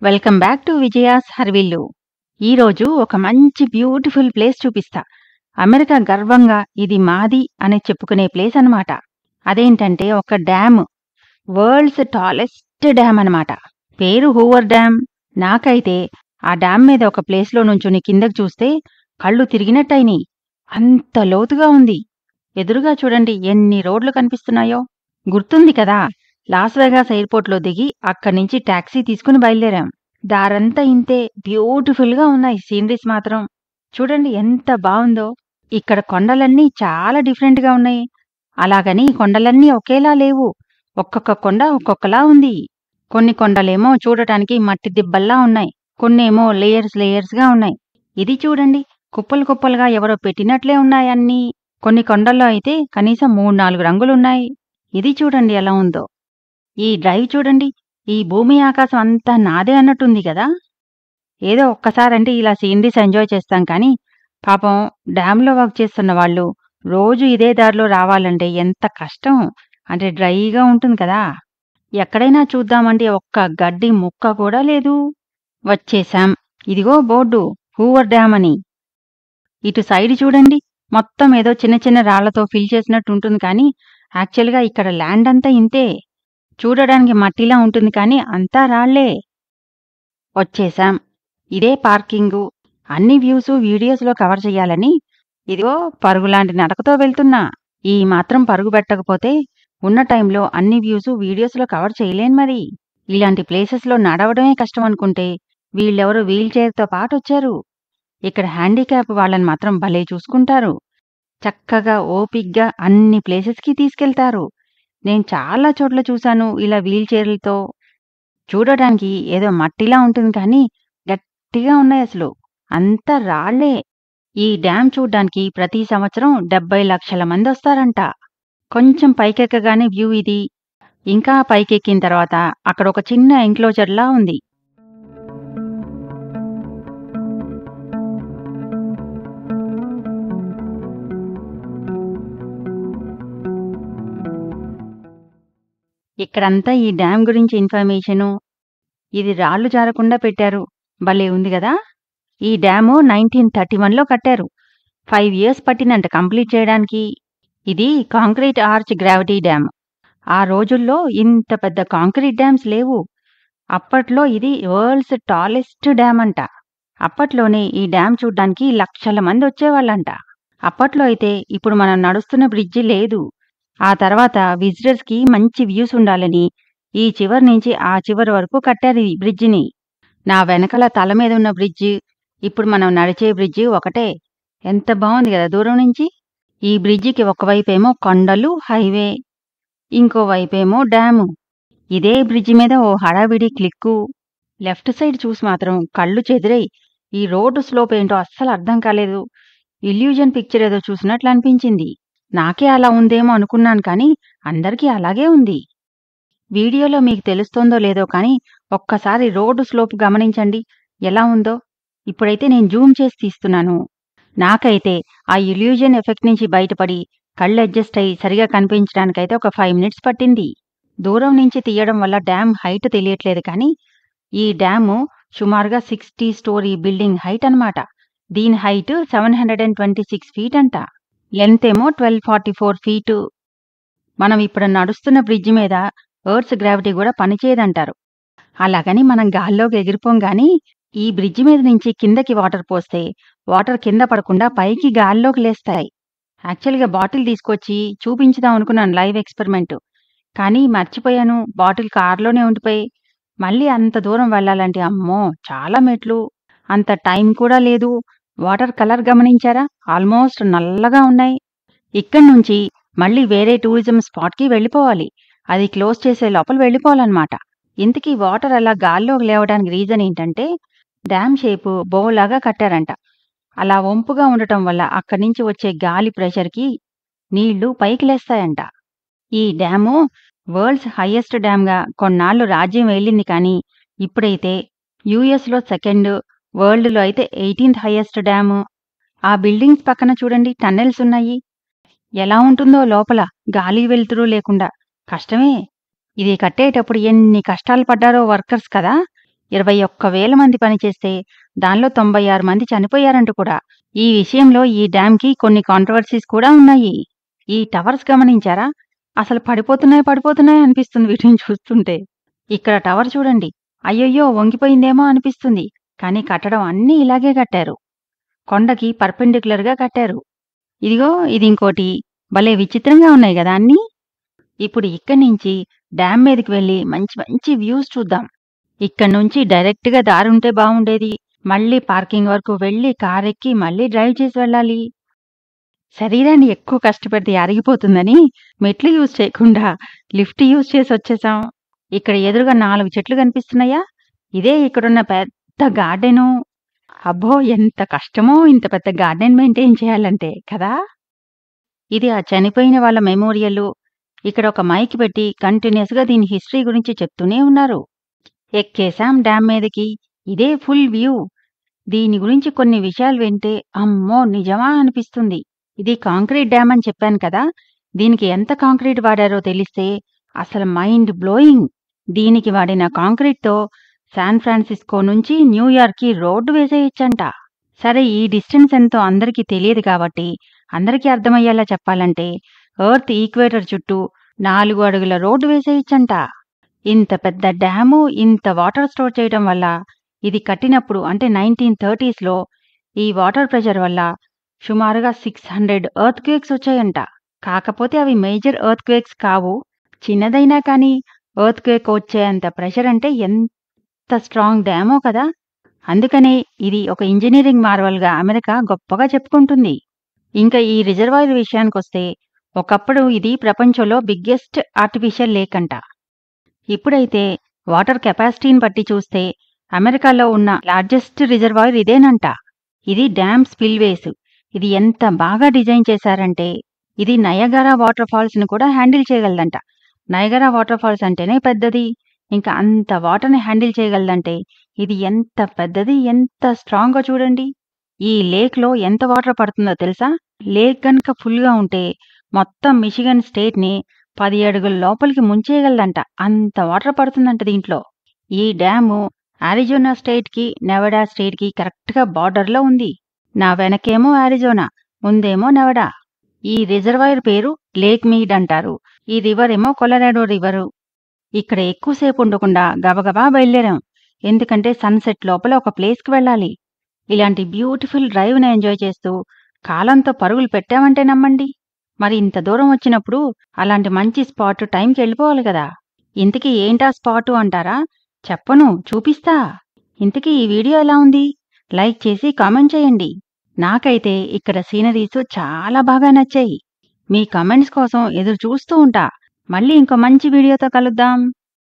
Welcome back to Vijaya's Harivillu. ఈరోజు ఒక మంచి బ్యూటిఫుల్ ప్లేస్ చూపిస్తా. అమెరికా గర్వంగా ఇది మాది అని చెప్పుకునే ప్లేస్ అన్నమాట. అదేంటంటే ఒక డ్యామ్, వరల్డ్స్ టాలెస్ట్ డ్యామ్ అన్నమాట. పేరు హూవర్ డ్యామ్. నాకైతే ఆ డ్యామ్ మీద ఒక ప్లేస్లో నుంచుని కిందకి చూస్తే కళ్ళు తిరిగినట్టయినాయి. అంత లోతుగా ఉంది. ఎదురుగా చూడండి ఎన్ని రోడ్లు కనిపిస్తున్నాయో. గుర్తుంది కదా, లాస్ వేగాస్ ఎయిర్పోర్ట్లో దిగి అక్కడి నుంచి టాక్సీ తీసుకుని బయలుదేరాం. దారంతా ఇంతే బ్యూటిఫుల్గా ఉన్నాయి. సీనరీస్ మాత్రం చూడండి ఎంత బావుందో. ఇక్కడ కొండలన్నీ చాలా డిఫరెంట్గా ఉన్నాయి. అలాగని కొండలన్నీ ఒకేలా లేవు. ఒక్కొక్క కొండ ఒక్కొక్కలా ఉంది. కొన్ని కొండలేమో చూడటానికి మట్టి దిబ్బల్లా ఉన్నాయి. కొన్నేమో లేయర్స్గా ఉన్నాయి. ఇది చూడండి, కుప్పలు కుప్పలుగా ఎవరో పెట్టినట్లే ఉన్నాయన్నీ. కొన్ని కొండల్లో అయితే కనీసం 3-4 రంగులున్నాయి. ఇది చూడండి ఎలా ఉందో. ఈ డ్రైవ్ చూడండి, ఈ భూమి ఆకాశం అంతా నాదే అన్నట్టుంది కదా. ఏదో ఒక్కసారంటే ఇలా సీనరీస్ ఎంజాయ్ చేస్తాం కానీ, పాపం డ్యాంలో వర్క్ చేస్తున్న వాళ్ళు రోజు ఇదే దారిలో రావాలంటే ఎంత కష్టం. అంటే డ్రైగా ఉంటుంది కదా. ఎక్కడైనా చూద్దామంటే ఒక్క గడ్డి ముక్క కూడా లేదు. వచ్చేశాం. ఇదిగో బోర్డు, హూవర్ డ్యామ్ అని. ఇటు సైడ్ చూడండి, మొత్తం ఏదో చిన్న చిన్న రాళ్లతో ఫిల్ చేసినట్టు ఉంటుంది కానీ యాక్చువల్గా ఇక్కడ ల్యాండ్ అంతా ఇంతే. చూడడానికి మట్టిలా ఉంటుంది కానీ అంతా రాళ్లే. వచ్చేశాం. ఇదే పార్కింగు. అన్ని వ్యూసు వీడియోస్లో కవర్ చెయ్యాలని ఇదిగో పరుగులాంటి నడకతో వెళ్తున్నా. ఈ మాత్రం పరుగు పెట్టకపోతే ఉన్న టైంలో అన్ని వ్యూసు వీడియోస్లో కవర్ చేయలేను మరి. ఇలాంటి ప్లేసెస్లో నడవడమే కష్టం అనుకుంటే వీళ్ళెవరో వీల్ చైర్తో పాటొచ్చారు. ఇక్కడ హ్యాండిక్యాప్ వాళ్ళని మాత్రం భలే చూసుకుంటారు. చక్కగా ఓపిగ్గా అన్ని ప్లేసెస్కి తీసుకెళ్తారు. నేను చాలా చోట్ల చూశాను ఇలా వీల్ చైర్లతో. చూడడానికి ఏదో మట్టిలా ఉంటుంది కానీ గట్టిగా ఉన్నాయి అసలు. అంతా రాళ్లే. ఈ డ్యామ్ చూడ్డానికి ప్రతి సంవత్సరం 70 లక్షల మంది వస్తారంట. కొంచెం పైకెక్కగానే వ్యూ ఇది. ఇంకా పైకెక్కిన తర్వాత అక్కడ ఒక చిన్న ఎంక్లోజర్లా ఉంది. ఇక్కడంతా ఈ డ్యామ్ గురించి ఇన్ఫర్మేషను. ఇది రాళ్లు జారకుండా పెట్టారు. భలే ఉంది గదా. ఈ డ్యాము 1931లో కట్టారు. 5 ఇయర్స్ పట్టిందంట కంప్లీట్ చేయడానికి. ఇది కాంక్రీట్ ఆర్చ్ గ్రావిటీ డ్యామ్. ఆ రోజుల్లో ఇంత పెద్ద కాంక్రీట్ డ్యామ్స్ లేవు. అప్పట్లో ఇది వరల్డ్స్ టాలెస్ట్ డ్యామ్ అంట. అప్పట్లోనే ఈ డ్యామ్ చూడ్డానికి లక్షల మంది వచ్చేవాళ్ళంట. అప్పట్లో అయితే ఇప్పుడు మనం నడుస్తున్న బ్రిడ్జి లేదు. ఆ తర్వాత విజిటర్స్కి మంచి వ్యూస్ ఉండాలని ఈ చివరి నుంచి ఆ చివరి వరకు కట్టారు ఈ బ్రిడ్జిని. నా వెనకాల తల మీద ఉన్న బ్రిడ్జి, ఇప్పుడు మనం నడిచే బ్రిడ్జి ఒకటే. ఎంత బాగుంది కదా దూరం నుంచి. ఈ బ్రిడ్జికి ఒకవైపేమో కొండలు, హైవే, ఇంకోవైపేమో డ్యాము. ఇదే బ్రిడ్జి మీద ఓ హడావిడి క్లిక్కు. లెఫ్ట్ సైడ్ చూసి మాత్రం కళ్ళు చెదిరాయి. ఈ రోడ్డు స్లోప్ ఏంటో అస్సలు అర్థం కాలేదు. ఇల్యూజన్ పిక్చర్ ఏదో చూసినట్లు అనిపించింది. నాకే అలా ఉందేమో అనుకున్నాను కానీ అందరికీ అలాగే ఉంది. వీడియోలో మీకు తెలుస్తోందో లేదో కానీ ఒక్కసారి రోడ్డు స్లోప్ గమనించండి ఎలా ఉందో. ఇప్పుడైతే నేను జూమ్ చేసి తీస్తున్నాను. నాకైతే ఆ ఇల్యూజన్ ఎఫెక్ట్ నుంచి బయటపడి కళ్ళు అడ్జస్ట్ అయ్యి సరిగా కనిపించడానికైతే ఒక 5 మినిట్స్ పట్టింది. దూరం నుంచి తీయడం వల్ల డ్యామ్ హైట్ తెలియట్లేదు కానీ ఈ డ్యాము సుమారుగా 60 స్టోరీ బిల్డింగ్ హైట్ అన్నమాట. దీని హైట్ 726 ఫీట్ అంట. లెంత్ ఏమో 1244 ఫీటు. మనం ఇప్పుడు నడుస్తున్న బ్రిడ్జి మీద ఎర్త్స్ గ్రావిటీ కూడా పనిచేయదంటారు. అలాగని మనం గాల్లోకి ఎగిరిపోం గాని ఈ బ్రిడ్జి మీద నుంచి కిందకి వాటర్ పోస్తే వాటర్ కింద పడకుండా పైకి గాల్లోకి లేస్తాయి. యాక్చువల్గా బాటిల్ తీసుకొచ్చి చూపించుదాం అనుకున్నాను లైవ్ ఎక్స్పెరిమెంట్. కానీ మర్చిపోయాను, బాటిల్ కార్లోనే ఉండిపోయి. మళ్ళీ అంత దూరం వెళ్ళాలంటే అమ్మో చాలా మెట్లు, అంత టైం కూడా లేదు. వాటర్ కలర్ గమనించారా, ఆల్మోస్ట్ నల్లగా ఉన్నాయి. ఇక్కడి నుంచి మళ్ళీ వేరే టూరిజం స్పాట్కి వెళ్ళిపోవాలి. అది క్లోజ్ చేసే లోపల వెళ్ళిపోవాలన్నమాట. ఇంతకీ వాటర్ అలా గాల్లోకి లేవడానికి రీజన్ ఏంటంటే డ్యామ్ షేపు బోలాగా కట్టారంట. అలా వంపుగా ఉండటం వల్ల అక్కడి నుంచి వచ్చే గాలి ప్రెషర్కి నీళ్లు పైకి లేస్తాయంట. ఈ డ్యాము వరల్డ్స్ హైయెస్ట్ డ్యామ్గా కొన్నాళ్లు రాజ్యం వెళ్ళింది కానీ ఇప్పుడైతే యుఎస్లో సెకండ్, వరల్డ్లో అయితే 18th హైయెస్ట్ డ్యాము. ఆ బిల్డింగ్స్ పక్కన చూడండి టన్నెల్స్ ఉన్నాయి. ఎలా ఉంటుందో లోపల గాలి వెలుతురు లేకుండా. కష్టమే. ఇది కట్టేటప్పుడు ఎన్ని కష్టాలు పడ్డారో వర్కర్స్ కదా. 21,000 మంది పనిచేస్తే దానిలో 96 మంది చనిపోయారంట కూడా. ఈ విషయంలో ఈ డ్యామ్‌కి కొన్ని కాంట్రోవర్సీస్ కూడా ఉన్నాయి. ఈ టవర్స్ గమనించారా? అసలు పడిపోతున్నాయి అనిపిస్తుంది వీటిని చూస్తుంటే. ఇక్కడ టవర్ చూడండి. అయ్యయ్యో! వంగిపోయిందేమో అనిపిస్తుంది. కానీ కట్టడం అన్నీ ఇలాగే కట్టారు. కొండకి పర్పెండిక్యులర్‌గా కట్టారు. ఇదిగో ఇది ఇంకోటి. భలే విచిత్రంగా ఉన్నాయి గదా అన్నీ! ఇప్పుడు ఇక్కడి నుంచి డ్యామ్ మీదకి వెళ్లి మంచి మంచి వ్యూస్ చూద్దాం. ఇక్కడి నుంచి డైరెక్ట్‌గా దారుంటే బావుండేది. మళ్ళీ పార్కింగ్ వరకు వెళ్లి కారెక్కి మళ్ళీ డ్రైవ్ చేసి వెళ్ళాలి. శరీరాన్ని ఎక్కువ కష్టపెడితే అరిగిపోతుందని మెట్లు యూజ్ చేయకుండా లిఫ్ట్ యూజ్ చేసి వచ్చేసాం. ఇక్కడ ఎదురుగా 4 చెట్లు కనిపిస్తున్నాయా? ఇదే ఇక్కడున్న పెద్ద గార్డెను. అబ్బో! ఎంత కష్టమో ఇంత పెద్ద గార్డెన్ మెయింటైన్ చేయాలంటే కదా! ఇది ఆ చనిపోయిన వాళ్ళ మెమోరియలు. ఇక్కడ ఒక మైక్ పెట్టి కంటిన్యూస్‌గా దీని హిస్టరీ గురించి చెప్తూనే ఉన్నారు. ఎక్కేసాం డ్యామ్ మీదకి. ఇదే ఫుల్ వ్యూ. దీని గురించి కొన్ని విషయాలు వింటే అమ్మో! నిజమా అనిపిస్తుంది. ఇది కాంక్రీట్ డ్యామ్ అని చెప్పాను కదా! దీనికి ఎంత కాంక్రీట్ వాడారో తెలిస్తే అసలు మైండ్ బ్లోయింగ్. దీనికి వాడిన కాంక్రీట్‌తో శాన్ ఫ్రాన్సిస్కో నుంచి న్యూయార్క్‌కి రోడ్డు వేసేయొచ్చంట. సరే ఈ డిస్టెన్స్ ఎంతో అందరికీ తెలియదు కాబట్టి అందరికీ అర్థమయ్యేలా చెప్పాలంటే ఎర్త్ ఈక్వేటర్ చుట్టూ 4 అడుగుల రోడ్డు వేసేయొచ్చంట. ఇంత పెద్ద డ్యాము, ఇంత వాటర్ స్టోర్ చేయడం వల్ల ఇది కట్టినప్పుడు అంటే 1930స్‌లో ఈ వాటర్ ప్రెషర్ వల్ల సుమారుగా 600 ఎర్త్‌క్వేక్స్ వచ్చాయంట. కాకపోతే అవి మేజర్ ఎర్త్‌క్వేక్స్ కావు. చిన్నదైనా కానీ ఎర్త్‌క్వేక్ వచ్చేంత ప్రెషర్ అంటే ఎంత స్ట్రాంగ్ డ్యామో కదా! అందుకనే ఇది ఒక ఇంజినీరింగ్ మార్వెల్‌గా అమెరికా గొప్పగా చెప్పుకుంటుంది. ఇంకా ఈ రిజర్వాయర్ విషయానికొస్తే ఒకప్పుడు ఇది ప్రపంచంలో బిగ్గెస్ట్ ఆర్టిఫిషియల్ లేక్ అంట. ఇప్పుడైతే వాటర్ కెపాసిటీని బట్టి చూస్తే అమెరికాలో ఉన్న లార్జెస్ట్ రిజర్వాయర్ ఇదేనంట. ఇది డ్యామ్ స్పిల్వేస్. ఇది ఎంత బాగా డిజైన్ చేశారంటే ఇది నయగరా వాటర్ ఫాల్స్‌ని కూడా హ్యాండిల్ చేయగలదంట. నయగరా వాటర్ ఫాల్స్ అంటేనే పెద్దది. ఇంకా అంత వాటర్‌ని హ్యాండిల్ చేయగలదంటే ఇది ఎంత పెద్దది, ఎంత స్ట్రాంగో చూడండి. ఈ లేక్‌లో ఎంత వాటర్ పడుతుందో తెలుసా? లేక్ గనుక ఫుల్‌గా ఉంటే మొత్తం మిచిగన్ స్టేట్‌ని 10 అడుగుల లోపలికి ముంచేయగలదంట. అంత వాటర్ పడుతుందంట దీంట్లో. ఈ డ్యాము అరిజోనా స్టేట్‌కి, నెవాడా స్టేట్‌కి కరెక్ట్‌గా బార్డర్‌లో ఉంది. నా వెనకేమో అరిజోనా, ముందేమో నెవాడా. ఈ రిజర్వాయర్ పేరు లేక్ మీడ్ అంటారు. ఈ రివర్ ఏమో కొలరాడో రివరు. ఇక్కడ ఎక్కువసేపు ఉండకుండా గబగబా బయలుదేరాం. ఎందుకంటే సన్సెట్ లోపల ఒక ప్లేస్‌కి వెళ్ళాలి. ఇలాంటి బ్యూటిఫుల్ డ్రైవ్‌ని ఎంజాయ్ చేస్తూ కాలంతో పరుగులు పెట్టామంటే నమ్మండి. మరి ఇంత దూరం వచ్చినప్పుడు అలాంటి మంచి స్పాట్ టైంకి వెళ్ళిపోవాలి కదా! ఇంతకీ ఏంటా స్పాటు అంటారా? చెప్పను, చూపిస్తా. ఇంతకీ ఈ వీడియో ఎలా ఉంది? లైక్ చేసి కామెంట్ చేయండి. నాకైతే ఇక్కడ సీనరీస్ చాలా బాగా నచ్చాయి. మీ కామెంట్స్ కోసం ఎదురు చూస్తూ ఉంటా. మళ్ళీ ఇంకో మంచి వీడియోతో కలుద్దాం.